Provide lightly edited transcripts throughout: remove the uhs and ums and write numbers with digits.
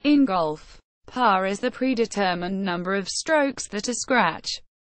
In golf, par is the predetermined number of strokes that a scratch,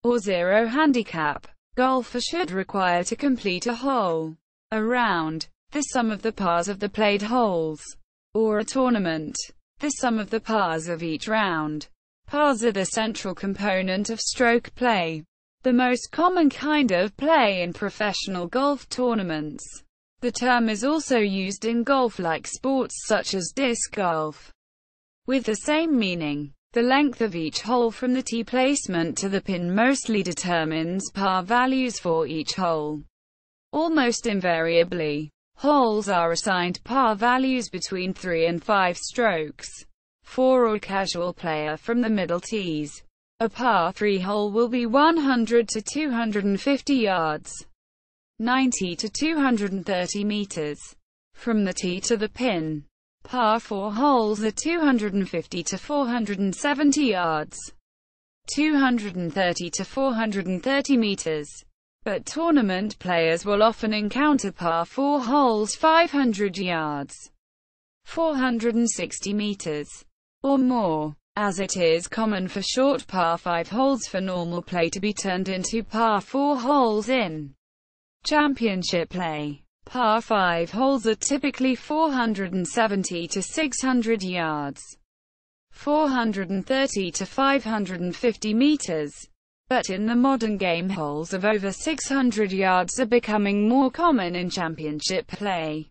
or zero handicap, golfer should require to complete a hole, a round, the sum of the pars of the played holes, or a tournament, the sum of the pars of each round. Pars are the central component of stroke play, the most common kind of play in professional golf tournaments. The term is also used in golf-like sports such as disc golf, with the same meaning. The length of each hole from the tee placement to the pin mostly determines par values for each hole. Almost invariably, holes are assigned par values between 3 and 5 strokes. For a casual player from the middle tees, a par 3 hole will be 100 to 250 yards, 90 to 230 meters. From the tee to the pin, par 4 holes are 250 to 470 yards, 230 to 430 meters. But tournament players will often encounter par 4 holes 500 yards, 460 meters, or more, as it is common for short par 5 holes for normal play to be turned into par 4 holes in championship play. Par 5 holes are typically 470 to 600 yards, 430 to 550 meters. But in the modern game, holes of over 600 yards are becoming more common in championship play.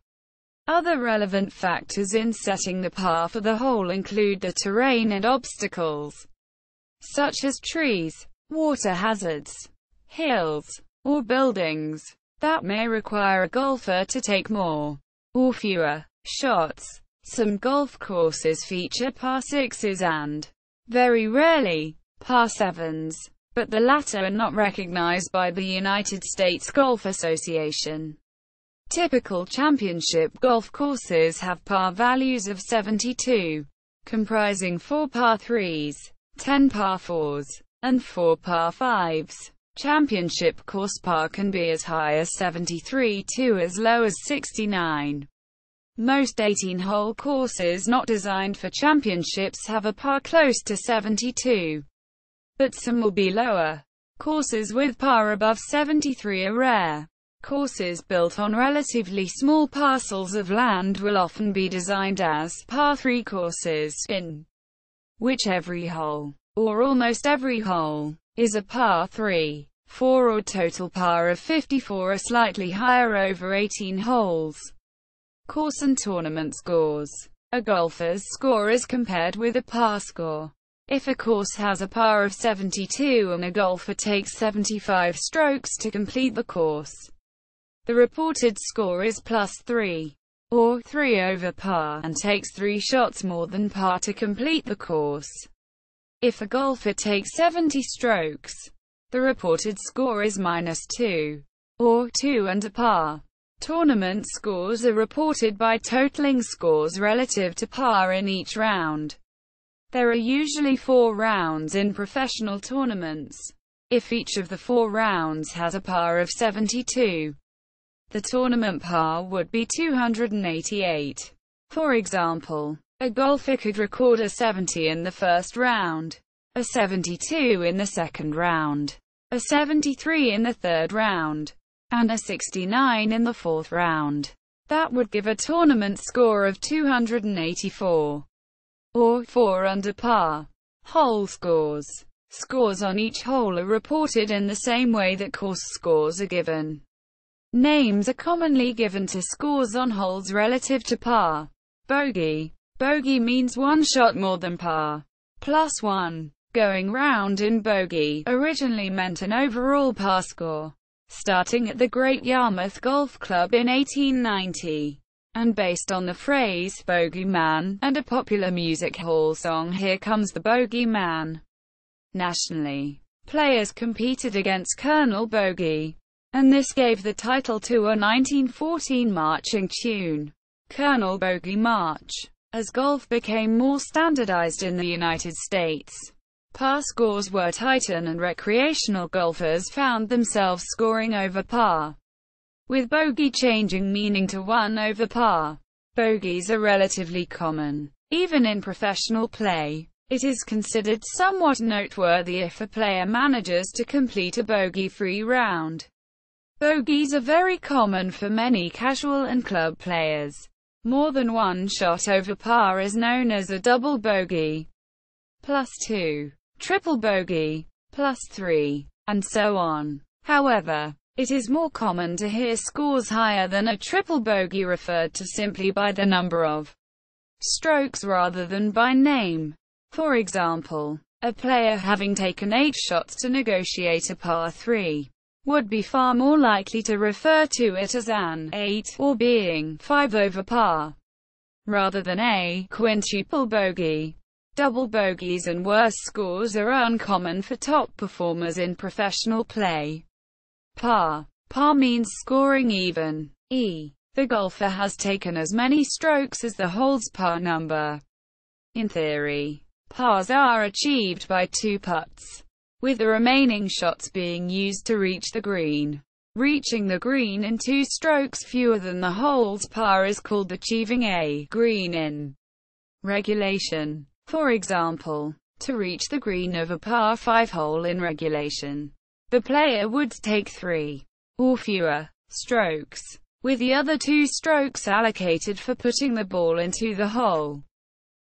Other relevant factors in setting the par for the hole include the terrain and obstacles, such as trees, water hazards, hills, or buildings, that may require a golfer to take more or fewer shots. Some golf courses feature par 6s and, very rarely, par 7s, but the latter are not recognized by the United States Golf Association. Typical championship golf courses have par values of 72, comprising 4 par 3s, 10 par 4s, and 4 par 5s. Championship course par can be as high as 73 to as low as 69. Most 18-hole courses not designed for championships have a par close to 72, but some will be lower. Courses with par above 73 are rare. Courses built on relatively small parcels of land will often be designed as par 3 courses, in which every hole, or almost every hole, is a par 3. For a total par of 54 or slightly higher over 18 holes. Course and tournament scores. A golfer's score is compared with a par score. If a course has a par of 72 and a golfer takes 75 strokes to complete the course, the reported score is +3, or 3 over par, and takes 3 shots more than par to complete the course. If a golfer takes 70 strokes, the reported score is -2, or 2 under par. Tournament scores are reported by totaling scores relative to par in each round. There are usually 4 rounds in professional tournaments. If each of the 4 rounds has a par of 72, the tournament par would be 288. For example, a golfer could record a 70 in the first round, a 72 in the second round, a 73 in the third round, and a 69 in the fourth round. That would give a tournament score of 284, or 4 under par. Hole scores. Scores on each hole are reported in the same way that course scores are given. Names are commonly given to scores on holes relative to par. Bogey. Bogey means 1 shot more than par. +1. Going round in bogey originally meant an overall par score, starting at the Great Yarmouth Golf Club in 1890, and based on the phrase "bogey man" and a popular music hall song "Here Comes the Bogey Man." Nationally, players competed against Colonel Bogey, and this gave the title to a 1914 marching tune, Colonel Bogey March. As golf became more standardized in the United States, par scores were tightened and recreational golfers found themselves scoring over par, with bogey changing meaning to 1 over par. Bogeys are relatively common. Even in professional play, it is considered somewhat noteworthy if a player manages to complete a bogey-free round. Bogeys are very common for many casual and club players. More than one shot over par is known as a double bogey, +2, triple bogey, +3, and so on. However, it is more common to hear scores higher than a triple bogey referred to simply by the number of strokes rather than by name. For example, a player having taken 8 shots to negotiate a par 3 would be far more likely to refer to it as an 8, or being 5 over par, rather than a quintuple bogey. Double bogeys and worse scores are uncommon for top performers in professional play. Par means scoring even. The golfer has taken as many strokes as the hole's par number. In theory, pars are achieved by 2 putts, with the remaining shots being used to reach the green. Reaching the green in 2 strokes fewer than the hole's par is called achieving a green in regulation. For example, to reach the green of a par 5 hole in regulation, the player would take 3 or fewer strokes, with the other 2 strokes allocated for putting the ball into the hole.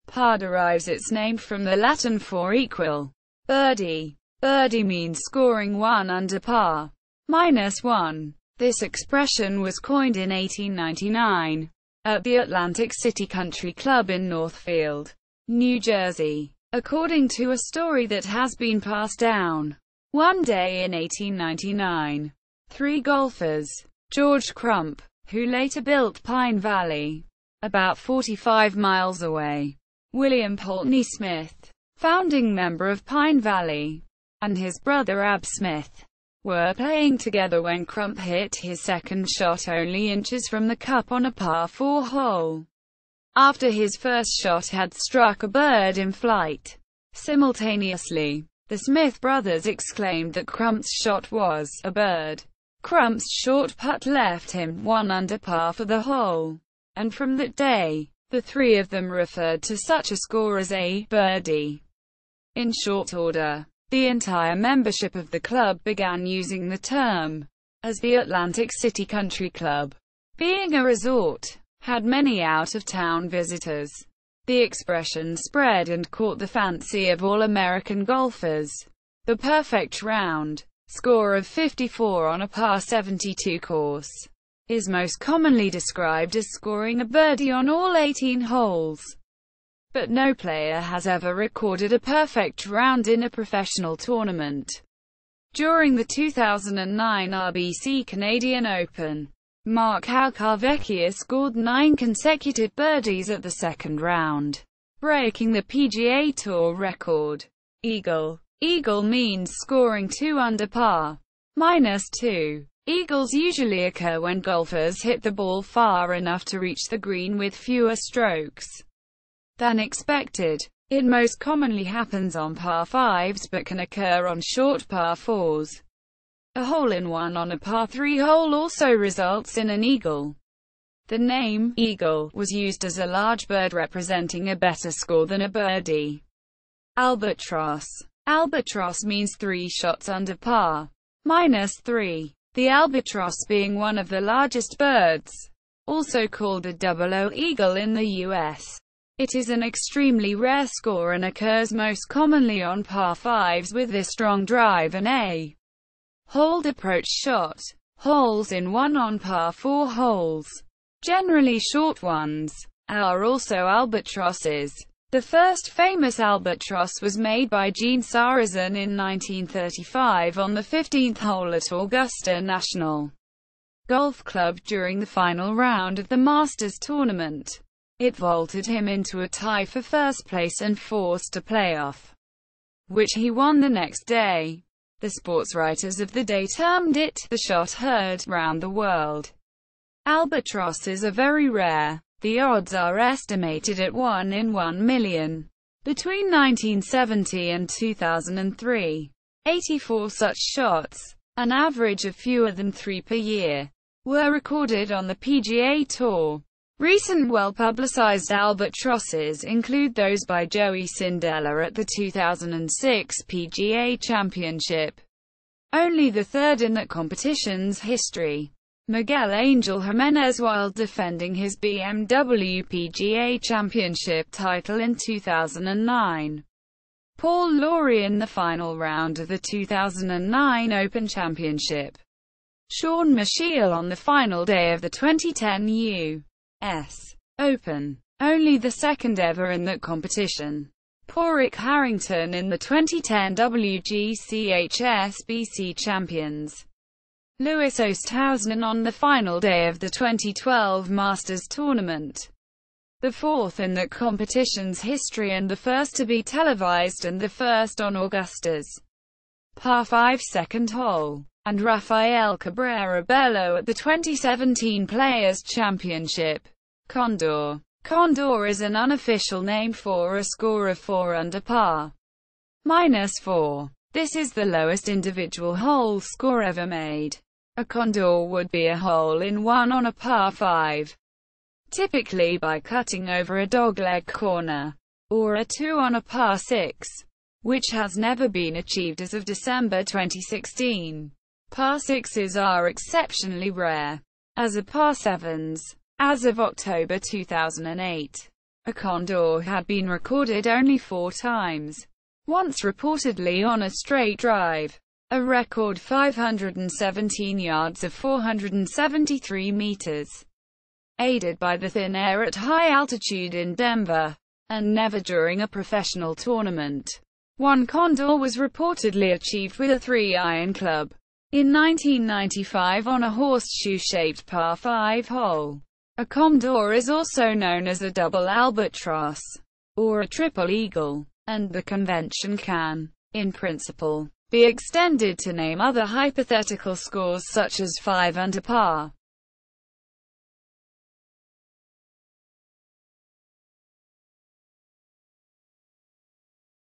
Par derives its name from the Latin for equal. Birdie. Birdie means scoring 1 under par, -1. This expression was coined in 1899 at the Atlantic City Country Club in Northfield, New Jersey, according to a story that has been passed down. One day in 1899, 3 golfers, George Crump, who later built Pine Valley, about 45 miles away, William Poultney Smith, founding member of Pine Valley, and his brother Ab Smith, were playing together when Crump hit his second shot only inches from the cup on a par 4 hole, after his first shot had struck a bird in flight. Simultaneously, the Smith brothers exclaimed that Crump's shot was a bird. Crump's short putt left him 1 under par for the hole, and from that day, the 3 of them referred to such a score as a birdie. In short order, the entire membership of the club began using the term, as the Atlantic City Country Club, being a resort, had many out-of-town visitors. The expression spread and caught the fancy of all American golfers. The perfect round score of 54 on a par 72 course is most commonly described as scoring a birdie on all 18 holes. But no player has ever recorded a perfect round in a professional tournament. During the 2009 RBC Canadian Open, Mark Alcarvecchia scored 9 consecutive birdies at the second round, breaking the PGA Tour record. Eagle. Eagle means scoring 2 under par, -2. Eagles usually occur when golfers hit the ball far enough to reach the green with fewer strokes than expected. It most commonly happens on par 5s but can occur on short par 4s. A hole-in-one on a par 3 hole also results in an eagle. The name eagle was used as a large bird representing a better score than a birdie. Albatross. Albatross means 3 shots under par, -3. The albatross being one of the largest birds, also called a double-O eagle in the U.S. It is an extremely rare score and occurs most commonly on par 5s with a strong drive and a holed approach shot. Holes in one on par 4 holes, generally short ones, are also albatrosses. The first famous albatross was made by Gene Sarazen in 1935 on the 15th hole at Augusta National Golf Club during the final round of the Masters tournament. It vaulted him into a tie for first place and forced a playoff, which he won the next day. The sports writers of the day termed it the shot heard round the world. Albatrosses are very rare. The odds are estimated at 1 in 1 million. Between 1970 and 2003, 84 such shots, an average of fewer than 3 per year, were recorded on the PGA Tour. Recent well-publicized albatrosses include those by Joey Sindella at the 2006 PGA Championship, only the third in that competition's history. Miguel Angel Jimenez while defending his BMW PGA Championship title in 2009. Paul Lawrie in the final round of the 2009 Open Championship. Sean Mashiel on the final day of the 2010 U.S. Open, only the second ever in that competition. Padraig Harrington in the 2010 WGC HSBC Champions. Louis Oosthuizen on the final day of the 2012 Masters Tournament. The fourth in that competition's history and the first to be televised and the first on Augusta's par 5 second hole. And Rafael Cabrera Bello at the 2017 Players' Championship. Condor. Condor is an unofficial name for a score of 4 under par. -4. This is the lowest individual hole score ever made. A condor would be a hole-in-one on a par 5. Typically by cutting over a dogleg corner. Or a 2 on a par 6. Which has never been achieved as of December 2016. Par 6s are exceptionally rare. As are par 7s. As of October 2008, a condor had been recorded only 4 times. Once reportedly on a straight drive. A record 517 yards of 473 meters. Aided by the thin air at high altitude in Denver. And never during a professional tournament. One condor was reportedly achieved with a 3-iron club. In 1995 on a horseshoe-shaped par 5 hole. A condor is also known as a double albatross, or a triple eagle, and the convention can, in principle, be extended to name other hypothetical scores such as 5 under par.